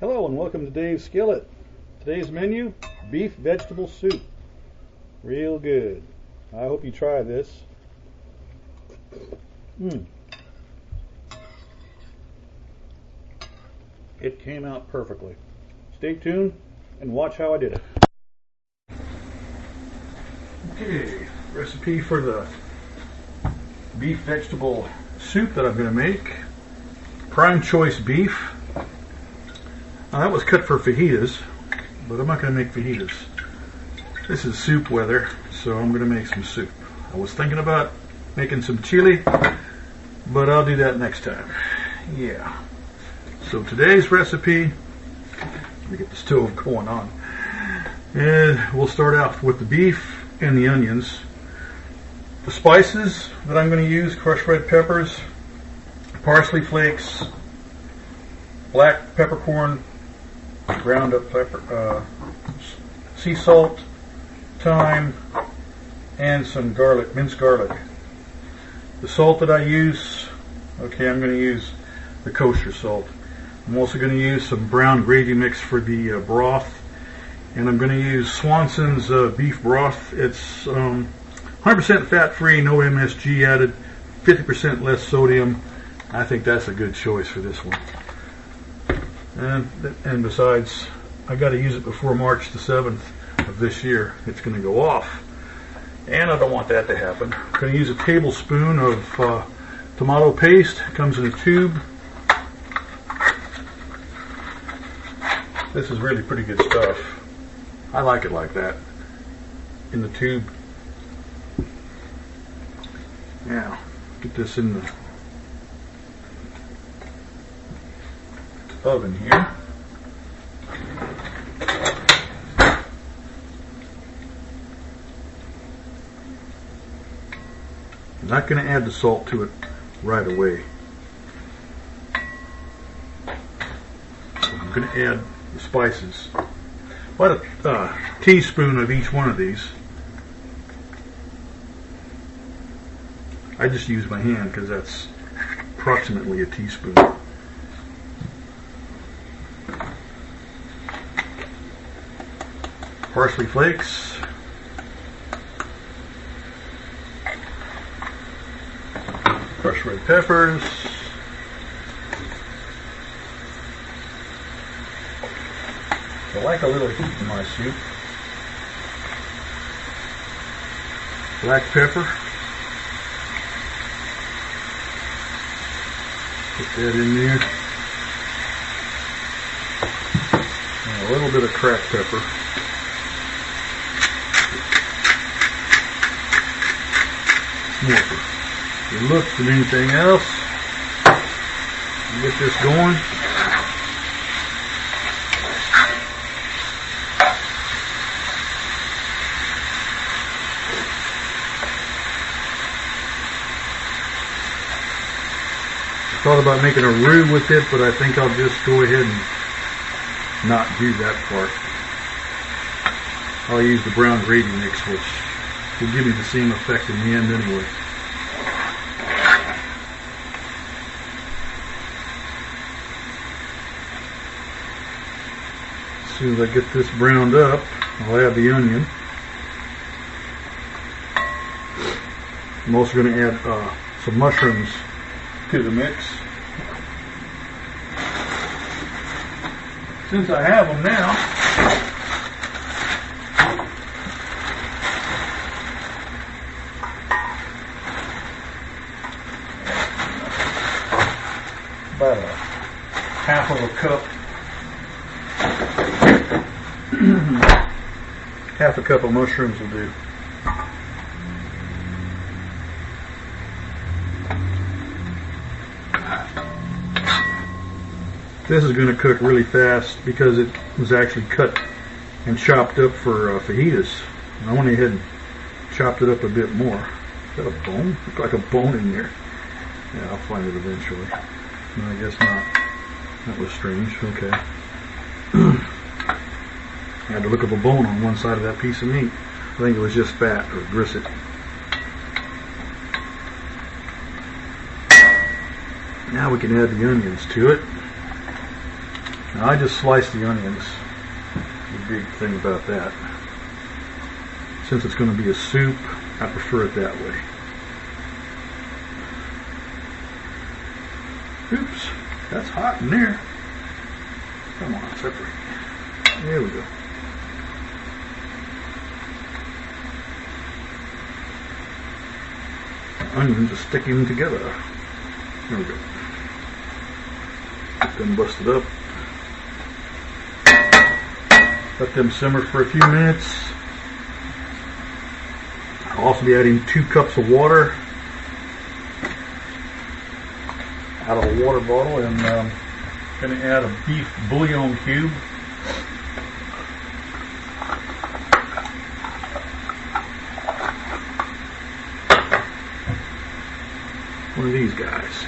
Hello and welcome to Dave's Skillet. Today's menu, beef vegetable soup. Real good. I hope you try this. It came out perfectly. Stay tuned and watch how I did it. Okay, recipe for the beef vegetable soup that I'm going to make. Prime choice beef. Now that was cut for fajitas, but I'm not going to make fajitas. This is soup weather, so I'm going to make some soup. I was thinking about making some chili, but I'll do that next time. Yeah. So today's recipe, let me get the stove going on. And we'll start out with the beef and the onions. The spices that I'm going to use: crushed red peppers, parsley flakes, black peppercorn, ground up pepper, sea salt, thyme, and some garlic, minced garlic. The salt that I use, okay, I'm going to use the kosher salt. I'm also going to use some brown gravy mix for the broth, and I'm going to use Swanson's beef broth. It's 100% fat-free, no MSG added, 50% less sodium. I think that's a good choice for this one. And besides, I got to use it before March the 7th of this year. It's going to go off, and I don't want that to happen. I'm going to use a tablespoon of tomato paste. It comes in a tube. This is really pretty good stuff. I like it like that, in the tube. Now, get this in the oven here. I'm not going to add the salt to it right away. So I'm going to add the spices. About a teaspoon of each one of these. I just use my hand because that's approximately a teaspoon. Parsley flakes, crushed red peppers, I like a little heat in my soup, black pepper, put that in there, and a little bit of cracked pepper. More for the looks than anything else. Get this going. I thought about making a roux with it, but I think I'll just go ahead and not do that part. I'll use the brown gravy mix, which will give me the same effect in the end anyway. As soon as I get this browned up, I'll add the onion. I'm also going to add some mushrooms to the mix. Since I have them now, about a half of a cup, half a cup of mushrooms will do. This is going to cook really fast because it was actually cut and chopped up for fajitas. And I went ahead and chopped it up a bit more. Is that a bone? Looks like a bone in there. Yeah, I'll find it eventually. No, I guess not. That was strange. Okay. I had to look up a bone on one side of that piece of meat. I think it was just fat or grisset. Now we can add the onions to it. Now I just slice the onions. The big thing about that. Since it's going to be a soup, I prefer it that way. Oops, that's hot in there. Come on, separate. There we go. Onions are sticking together. There we go. Get them busted up. Let them simmer for a few minutes. I'll also be adding 2 cups of water out of a water bottle, and I'm going to add a beef bouillon cube. One of these guys.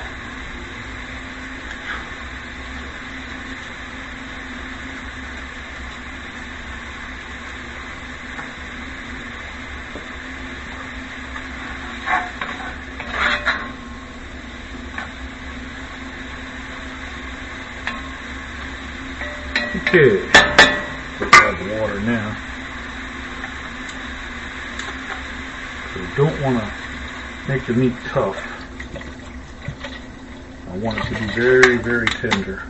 Okay, let's add the water now. So you don't want to make the meat tough. I want it to be very, very tender.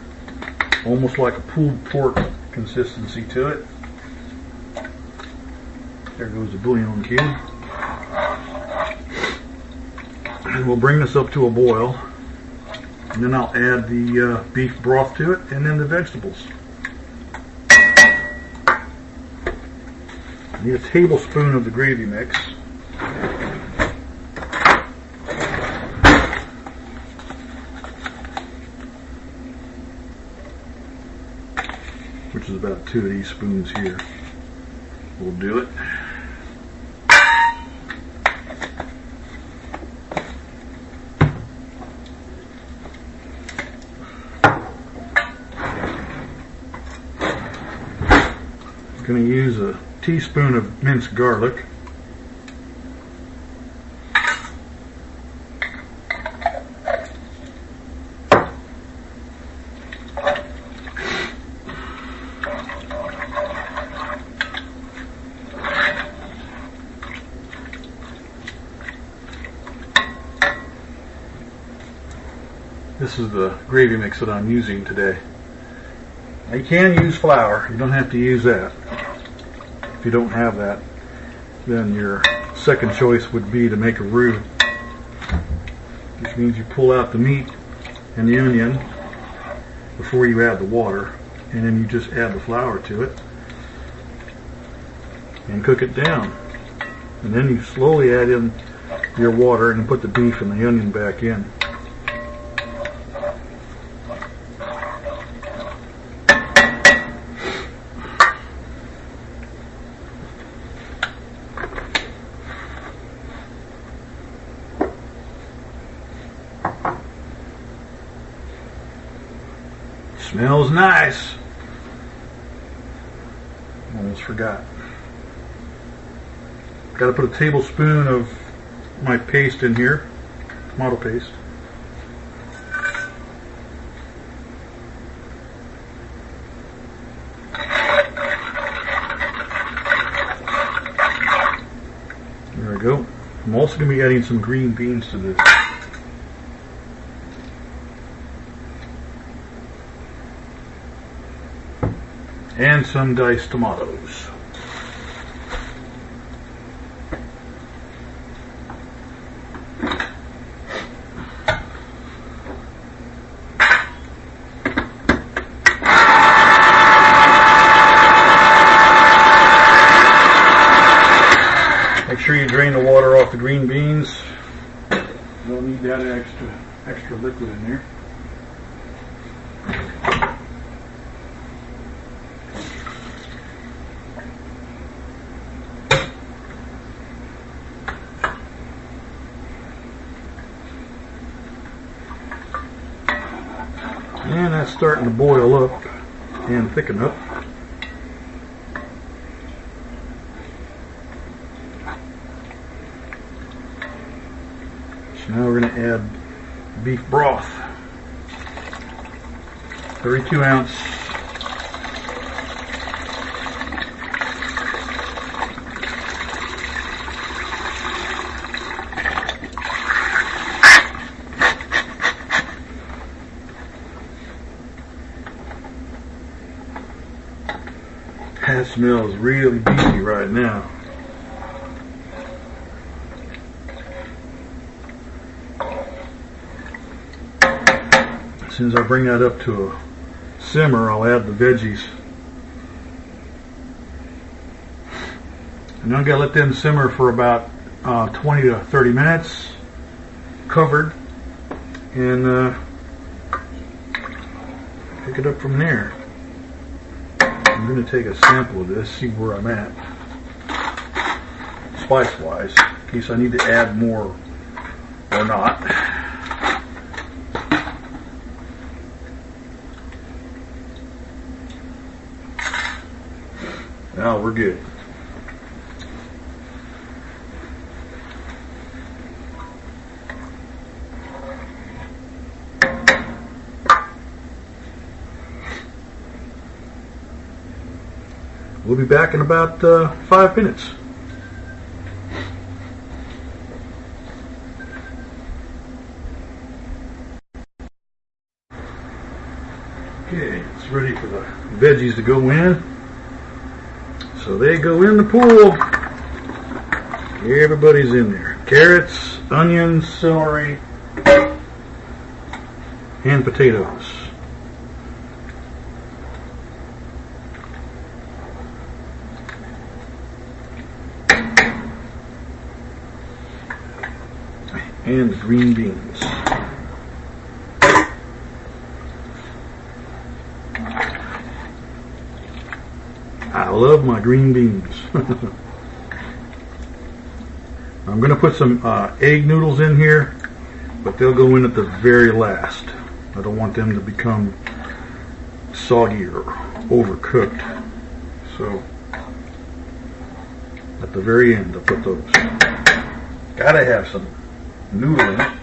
Almost like a pulled pork consistency to it. There goes the bouillon cube. And we'll bring this up to a boil. And then I'll add the beef broth to it, and then the vegetables. I need a tablespoon of the gravy mix. Which is about 2 of these spoons here. We'll do it. I'm going to use a teaspoon of minced garlic. This is the gravy mix that I'm using today. Now you can use flour, you don't have to use that. If you don't have that, then your second choice would be to make a roux, which means you pull out the meat and the onion before you add the water, and then you just add the flour to it and cook it down. And then you slowly add in your water and put the beef and the onion back in. Smells nice. Almost forgot. Got to put a tablespoon of my paste in here, tomato paste. There we go. I'm also going to be adding some green beans to this. And some diced tomatoes. Make sure you drain the water off the green beans. You don't need that extra liquid in there. And that's starting to boil up and thicken up. So now we're going to add beef broth. 32 ounce That smells really beefy right now. As soon as I bring that up to a simmer, I'll add the veggies. And I'm going to let them simmer for about 20 to 30 minutes, covered, and pick it up from there. I'm going to take a sample of this, see where I'm at, spice-wise, in case I need to add more or not. Now we're good. We'll be back in about 5 minutes. Okay, it's ready for the veggies to go in. So they go in the pool. Everybody's in there. Carrots, onions, celery, and potatoes. And green beans. I love my green beans. I'm going to put some egg noodles in here, but they'll go in at the very last. I don't want them to become soggy or overcooked. So at the very end, I'll put those. Gotta have some noodling.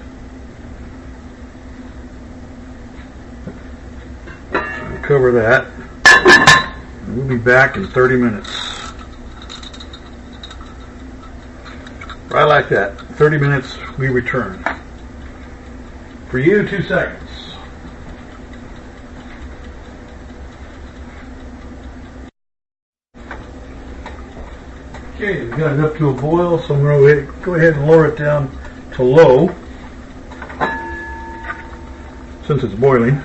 So cover that. And we'll be back in 30 minutes. Right like that. 30 minutes, we return. For you, 2 seconds. Okay, we got it up to a boil, so I'm going to go ahead and lower it down to low, since it's boiling.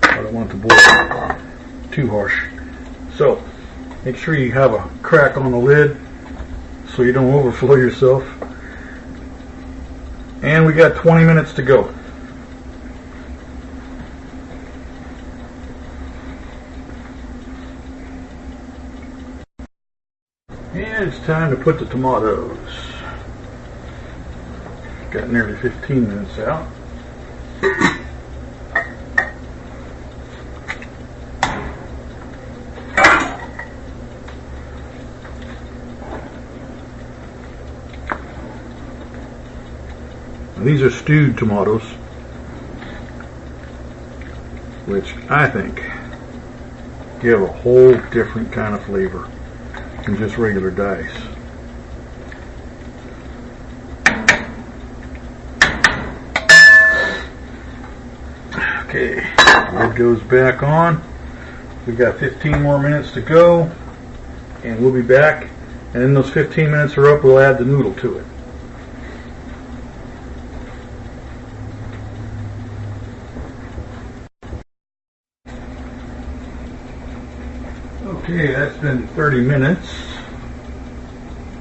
I don't want it to boil too harsh. So, make sure you have a crack on the lid so you don't overflow yourself. And we got 20 minutes to go. And it's time to put the tomatoes. Got nearly 15 minutes out. Now, these are stewed tomatoes, which I think give a whole different kind of flavor than just regular dice. Okay, lid goes back on. We've got 15 more minutes to go, and we'll be back. And in those 15 minutes are up, we'll add the noodle to it. Okay, that's been 30 minutes.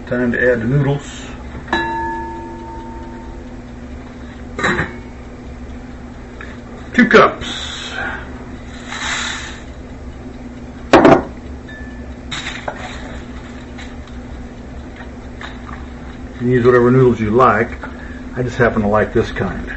Time to add the noodles. Two cups. You can use whatever noodles you like. I just happen to like this kind.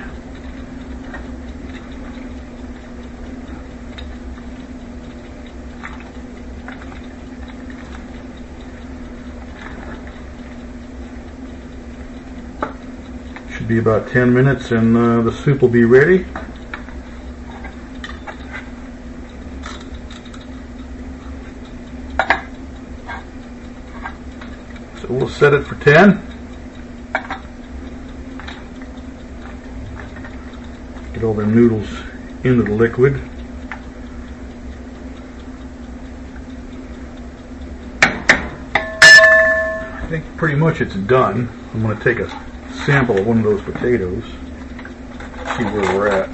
Should be about 10 minutes and the soup will be ready. So we'll set it for 10. Get all the noodles into the liquid. I think pretty much it's done. I'm going to take a sample of one of those potatoes, see where we're at,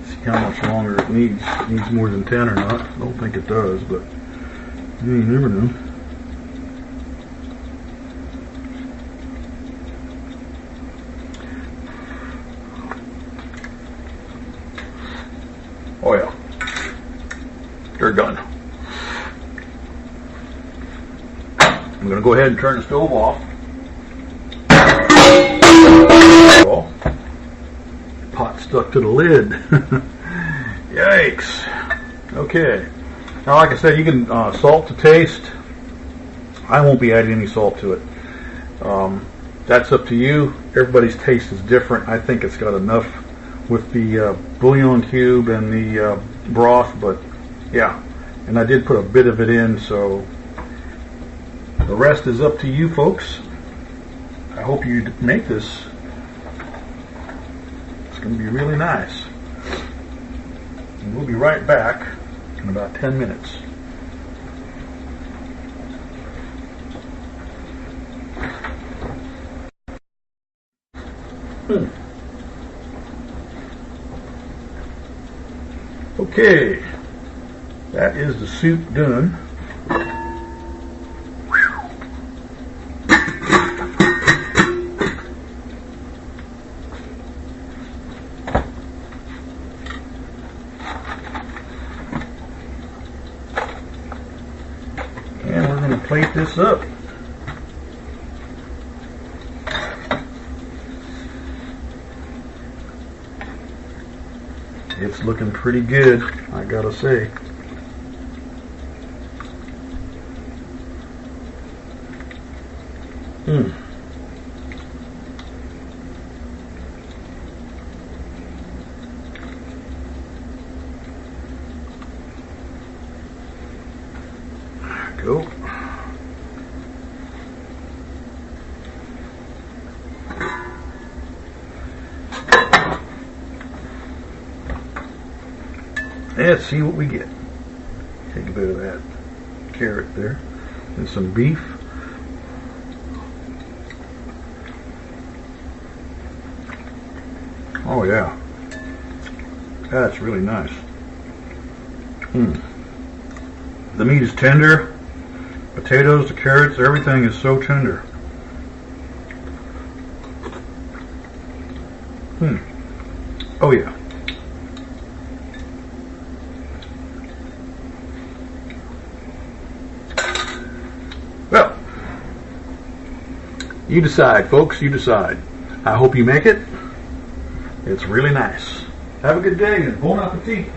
see how much longer it needs. If it needs more than 10 or not. I don't think it does, but you never know. Oh yeah, they're done. I'm going to go ahead and turn the stove off. Oh, pot stuck to the lid. Yikes. Okay. Now, like I said, you can salt to taste. I won't be adding any salt to it. That's up to you. Everybody's taste is different. I think it's got enough with the bouillon cube and the broth, but yeah. And I did put a bit of it in, so the rest is up to you folks. I hope you make this. It's going to be really nice. And we'll be right back in about 10 minutes. Okay, that is the soup done. And we're going to plate this up. It's looking pretty good, I gotta say. There we go. Let's see what we get. Take a bit of that carrot there and some beef. Oh yeah, that's really nice. The meat is tender. Potatoes, the carrots, everything is so tender. Oh yeah. Well, you decide, folks, you decide. I hope you make it. It's really nice. Have a good day and bon appetit.